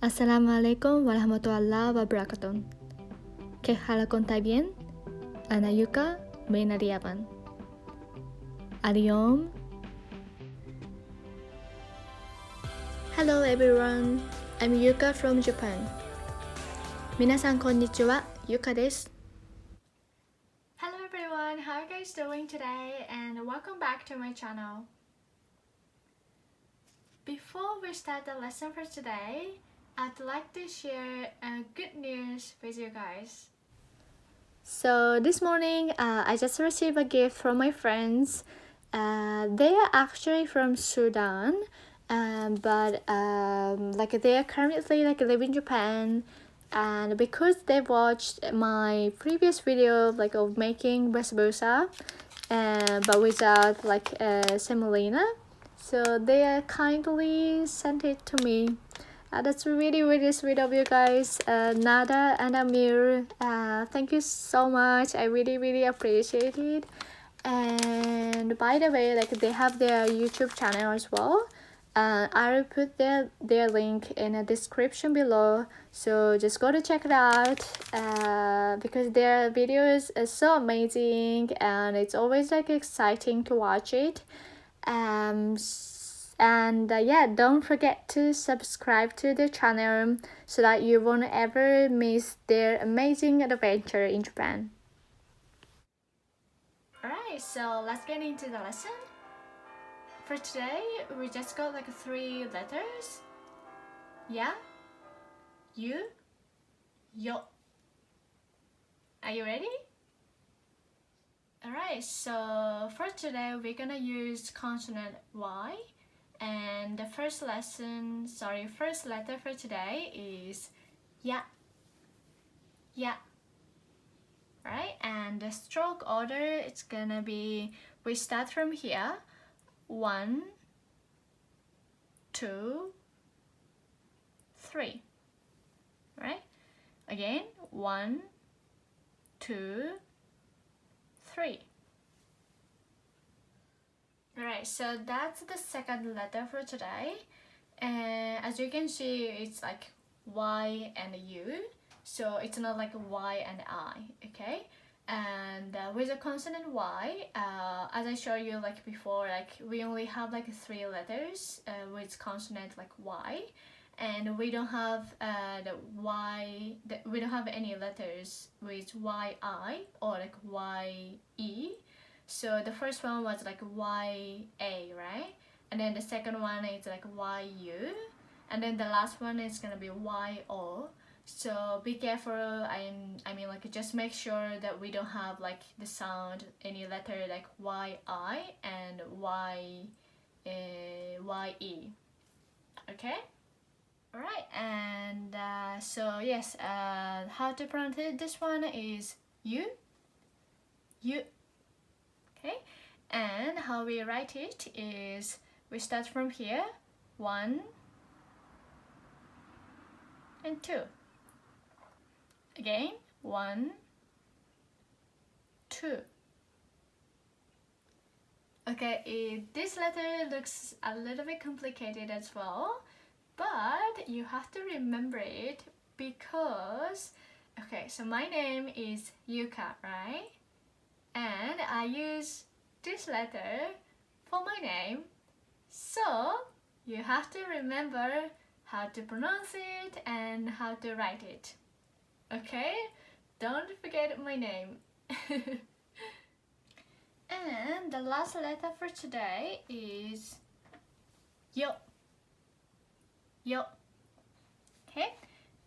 Assalamualaikum warahmatullahi wabarakatuh. ¿Qué tal contáis bien? Ana Yuka Menariaban. Ariom. Hello everyone. I'm Yuka from Japan. 皆さんこんにちは、Yuka です。Hello everyone, how are you guys doing today? And welcome back to my channel. Before we start the lesson for today, I'd like to share good news with you guys. So this morning, I just received a gift from my friends. They are actually from Sudan, but they are currently living in Japan. And because they watched my previous video of making basbousa, but without semolina, so they kindly sent it to me. That's really sweet of you guys. Nada and Amir, thank you so much. I really appreciate it. And by the way, they have their YouTube channel as well. I will put their link in the description below, so just go to check it out because their videos are so amazing and it's always exciting to watch it. Yeah, don't forget to subscribe to the channel so that you won't ever miss their amazing adventure in Japan. Alright, so let's get into the lesson. For today, we just got 3 letters. Ya, you, yo. Are you ready? Alright, so for today, we're gonna use consonant Y. And the first letter for today is ya. Ya. Right? And the stroke order, it's gonna be, we start from here. 1, 2, 3. Right? Again, 1, 2, 3. Alright, so that's the second letter for today. And as you can see, it's Y and U. So it's not Y and I, okay? And with the consonant Y, as I showed you before, we only have 3 letters with consonant Y, and we don't have we don't have any letters with YI or YE. So the first one was YA, right? And then the second one is YU, and then the last one is gonna be YO. So be careful. I mean just make sure that we don't have the sound any letter YI and YE. Okay. Alright, and so yes, how to pronounce this one is you. Okay, and how we write it is we start from here, 1 and 2. Again, 1, 2. Okay, this letter looks a little bit complicated as well, but you have to remember it because, okay, so my name is Yuka, right? And I use this letter for my name, so you have to remember how to pronounce it and how to write it. Okay? Don't forget my name. And the last letter for today is yo. Yo. Okay?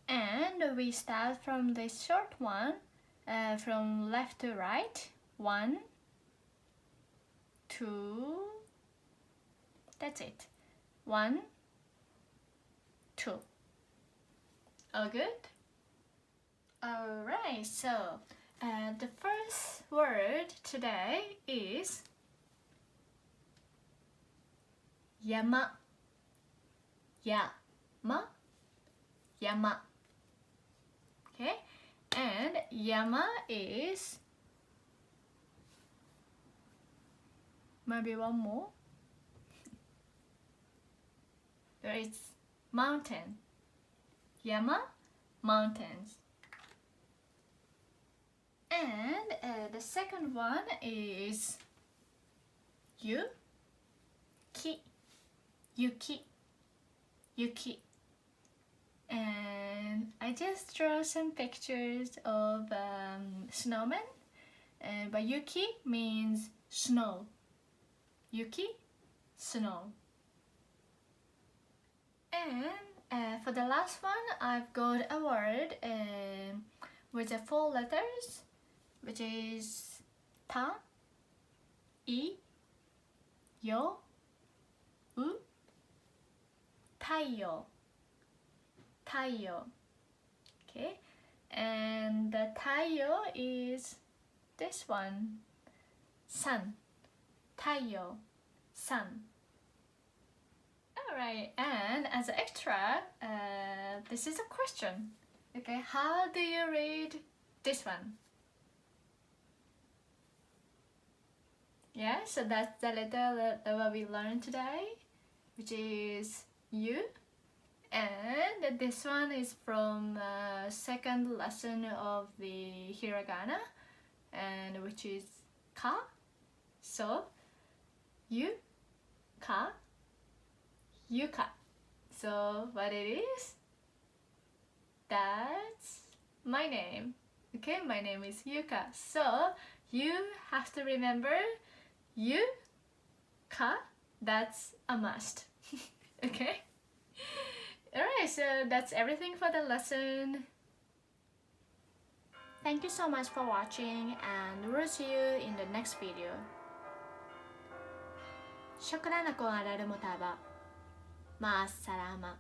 And we start from this short one, from left to right. 1, 2. That's it. 1, 2. All good? Alright, so the first word today is yama. Yama. Yama. Okay? And yama is maybe one more. There is mountain. Yama, mountains. And the second one is Yuki, Yuki. And I just draw some pictures of snowmen. But Yuki means snow. Yuki, snow. And for the last one, I've got a word with the 4 letters, which is ta, I, yo, u, taiyo. Taiyo. Okay, and the taiyo is this one, sun. Taiyo, sun. Alright, and as an extra, this is a question. Okay, how do you read this one? Yeah, so that's the letter that we learned today, which is U. And this one is from second lesson of the Hiragana, and which is ka. So, you, ka, yuka. So what it is? That's my name. Okay, my name is Yuka. So you have to remember you, ka, that's a must. Okay? Alright, so that's everything for the lesson. Thank you so much for watching, and we'll see you in the next video. Syukran ako nga mo taba. Maas salama.